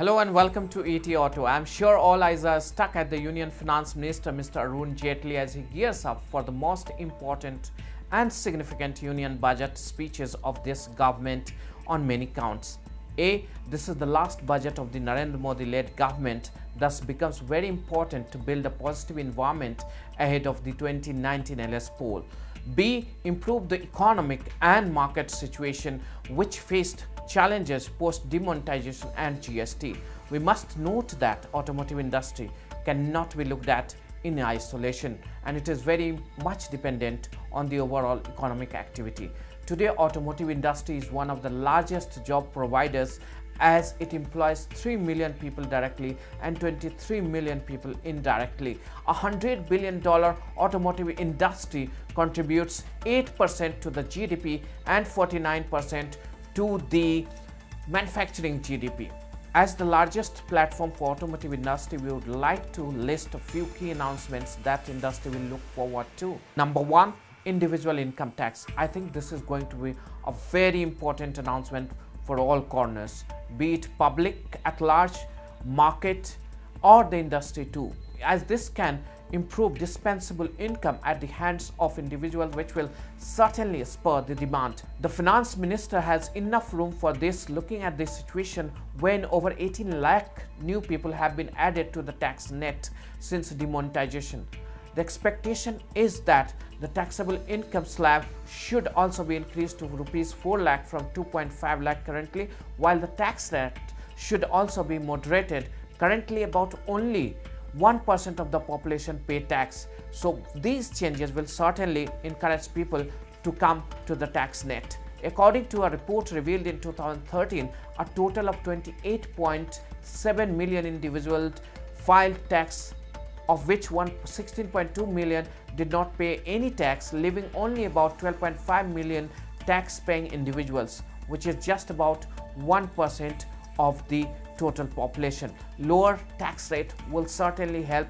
Hello and welcome to ETAuto. I'm sure all eyes are stuck at the Union Finance Minister Mr. Arun Jaitley as he gears up for the most important and significant union budget speeches of this government on many counts. This is the last budget of the Narendra Modi-led government, thus becomes very important to build a positive environment ahead of the 2019 LS poll. B. Improve the economic and market situation which faced challenges post-demonetization and GST. We must note that automotive industry cannot be looked at in isolation and it is very much dependent on the overall economic activity. Today, automotive industry is one of the largest job providers as it employs 3 million people directly and 23 million people indirectly. $100 billion automotive industry contributes 8% to the GDP and 49% to the manufacturing GDP. As the largest platform for automotive industry, we would like to list a few key announcements that industry will look forward to. Number one, individual income tax. I think this is going to be a very important announcement for all corners, be it public at large, market or the industry too, as this can improve dispensable income at the hands of individuals, which will certainly spur the demand. The finance minister has enough room for this, looking at the situation when over 18 lakh new people have been added to the tax net since demonetization. The expectation is that the taxable income slab should also be increased to rupees 4 lakh from 2.5 lakh currently, while the tax rate should also be moderated. Currently about only 1% of the population pay tax. So these changes will certainly encourage people to come to the tax net. According to a report revealed in 2013, a total of 28.7 million individuals filed tax, of which 16.2 million did not pay any tax, leaving only about 12.5 million tax-paying individuals, which is just about 1% of the total population. Lower tax rate will certainly help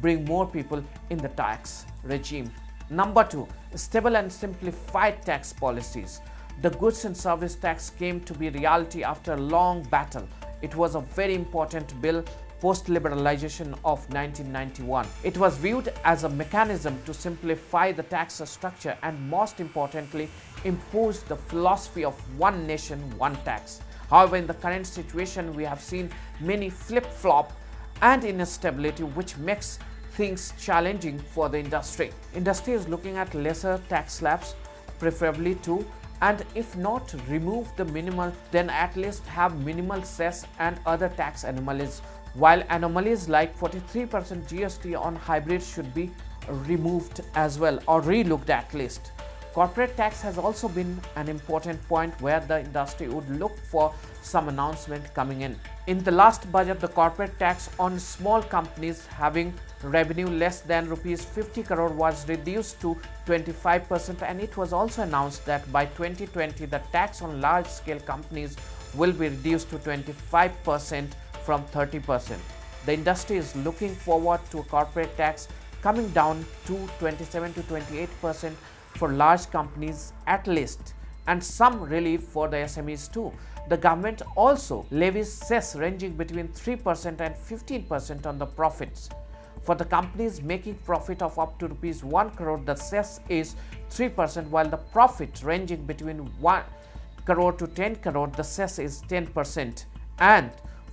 bring more people in the tax regime. Number two, stable and simplified tax policies. The goods and service tax came to be reality after a long battle. It was a very important bill post-liberalization of 1991. It was viewed as a mechanism to simplify the tax structure and, most importantly, impose the philosophy of one nation, one tax. However, in the current situation, we have seen many flip-flop and instability, which makes things challenging for the industry. Industry is looking at lesser tax slabs, preferably two, and if not remove the minimal, then at least have minimal cess and other tax anomalies, while anomalies like 43% GST on hybrids should be removed as well, or relooked at least. Corporate tax has also been an important point where the industry would look for some announcement coming in. In the last budget, the corporate tax on small companies having revenue less than rupees 50 crore was reduced to 25%, and it was also announced that by 2020 the tax on large scale companies will be reduced to 25% from 30%. The industry is looking forward to a corporate tax coming down to 27 to 28% for large companies at least, and some relief for the SMEs too. The government also levies cess ranging between 3% and 15% on the profits. For the companies making profit of up to rupees 1 crore, the cess is 3%, while the profit ranging between 1 crore to 10 crore, the cess is 10%. And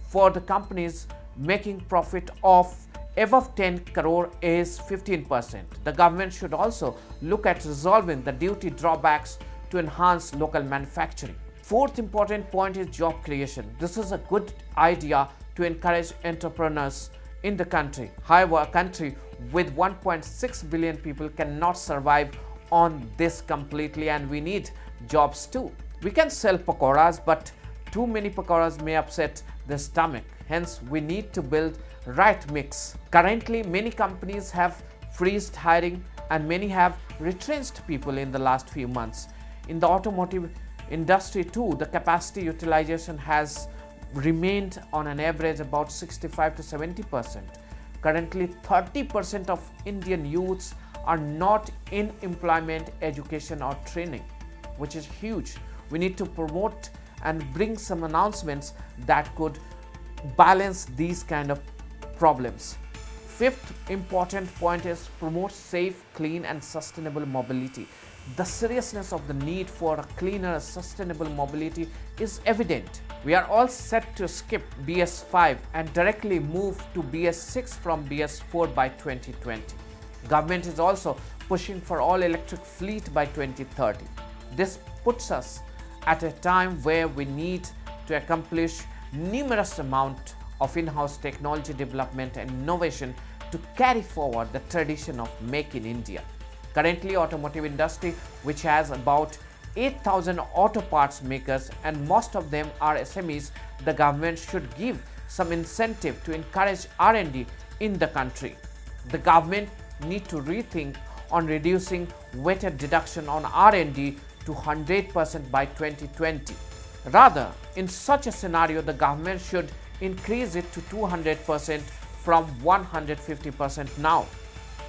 for the companies making profit of above 10 crore is 15%. The government should also look at resolving the duty drawbacks to enhance local manufacturing. Fourth important point is job creation. This is a good idea to encourage entrepreneurs in the country. However, a country with 1.6 billion people cannot survive on this completely, and we need jobs too. We can sell pakoras, but too many pakoras may upset the stomach. Hence, we need to build right mix. Currently, many companies have freezed hiring and many have retrenched people in the last few months. In the automotive industry too, the capacity utilization has remained on an average about 65 to 70%. Currently, 30% of Indian youths are not in employment, education or training, which is huge. We need to promote and bring some announcements that could balance these kind of problems. Fifth important point is promote safe, clean and sustainable mobility. The seriousness of the need for a cleaner, sustainable mobility is evident. We are all set to skip BS5 and directly move to BS6 from BS4 by 2020. Government is also pushing for all electric fleet by 2030. This puts us at a time where we need to accomplish numerous amount of in-house technology development and innovation to carry forward the tradition of Make in India. Currently, automotive industry, which has about 8,000 auto parts makers and most of them are SMEs, the government should give some incentive to encourage R&D in the country. The government need to rethink on reducing weighted deduction on R&D to 100% by 2020. Rather, in such a scenario, the government should increase it to 200% from 150% now.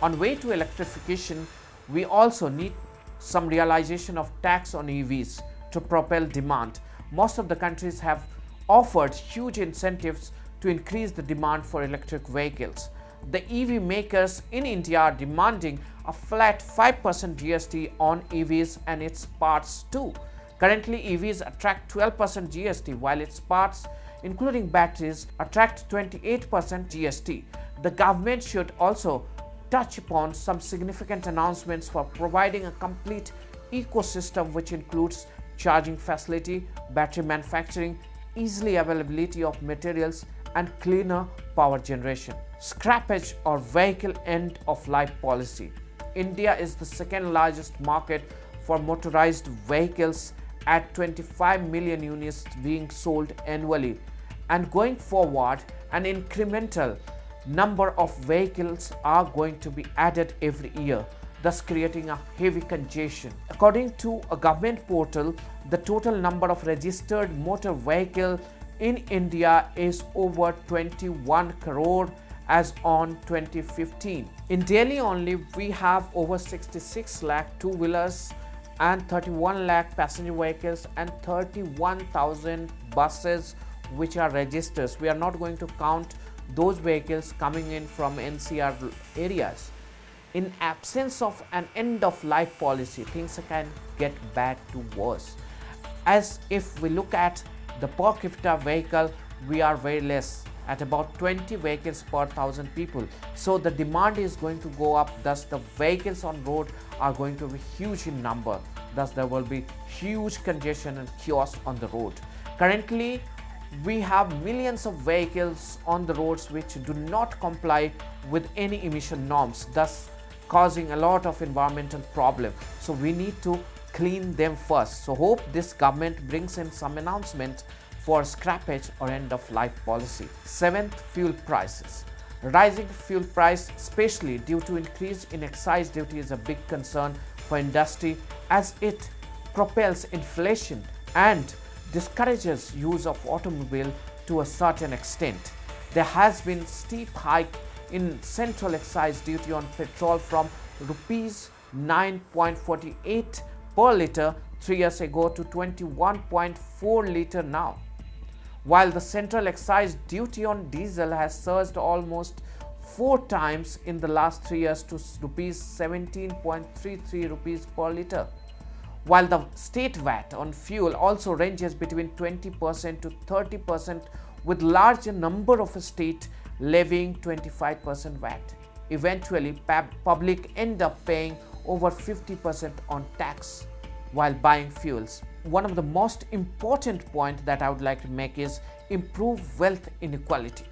On way to electrification, we also need some realization of tax on EVs to propel demand. Most of the countries have offered huge incentives to increase the demand for electric vehicles. The EV makers in India are demanding a flat 5% GST on EVs and its parts too. Currently, EVs attract 12% GST while its parts, including batteries, attract 28% GST. The government should also touch upon some significant announcements for providing a complete ecosystem which includes charging facility, battery manufacturing, easily availability of materials and cleaner power generation. Scrappage or vehicle end of life policy. India is the second largest market for motorized vehicles at 25 million units being sold annually, and going forward an incremental number of vehicles are going to be added every year, thus creating a heavy congestion. According to a government portal, the total number of registered motor vehicles in India is over 21 crore as on 2015. In Delhi only, we have over 66 lakh two-wheelers and 31 lakh passenger vehicles and 31,000 buses which are registered. We are not going to count those vehicles coming in from NCR areas. In absence of an end-of-life policy, things can get bad to worse. As if we look at the per capita vehicle, we are very less at about 20 vehicles per 1,000 people. So the demand is going to go up, thus the vehicles on road are going to be huge in number. Thus there will be huge congestion and chaos on the road. Currently, we have millions of vehicles on the roads which do not comply with any emission norms, thus causing a lot of environmental problem. So we need to clean them first. So hope this government brings in some announcement for scrappage or end of life policy. Seventh, fuel prices. Rising fuel price, especially due to increase in excise duty, is a big concern for industry as it propels inflation and discourages use of automobile to a certain extent. There has been steep hike in central excise duty on petrol from rupees 9.48 per litre 3 years ago to 21.4 litre now, while the central excise duty on diesel has surged almost 4 times in the last 3 years to rupees 17.33 rupees per litre. While the state VAT on fuel also ranges between 20% to 30%, with larger number of states levying 25% VAT. Eventually, public end up paying over 50% on tax while buying fuels. One of the most important points that I would like to make is improve wealth inequality.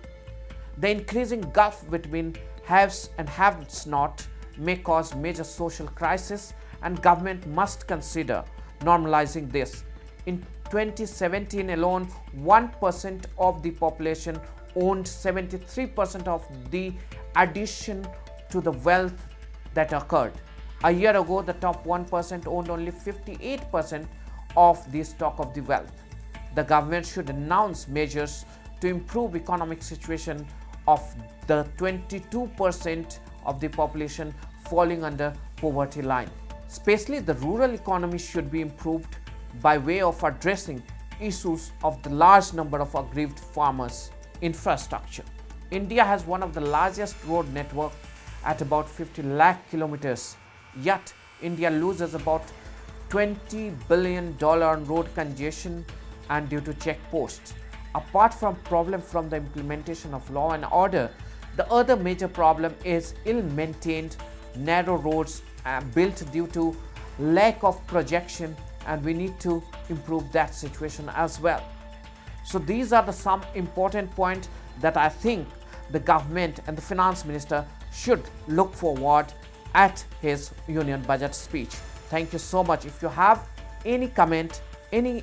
The increasing gulf between haves and have-nots may cause major social crisis, and government must consider normalizing this. In 2017 alone, 1% of the population owned 73% of the addition to the wealth that occurred. A year ago, the top 1% owned only 58% of the stock of the wealth. The government should announce measures to improve economic situation of the 22% of the population falling under poverty line. Especially the rural economy should be improved by way of addressing issues of the large number of aggrieved farmers. infrastructure. India has one of the largest road network at about 50 lakh kilometers, yet India loses about $20 billion on road congestion and due to checkposts. Apart from problem from the implementation of law and order, the other major problem is ill-maintained narrow roads built due to lack of projection, and we need to improve that situation as well. So these are some important points that I think the government and the finance minister should look forward at his union budget speech. Thank you so much. If you have any comment, any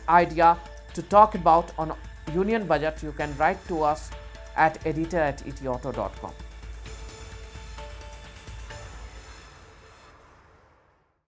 idea to talk about on union budget, you can write to us at editor@etauto.com.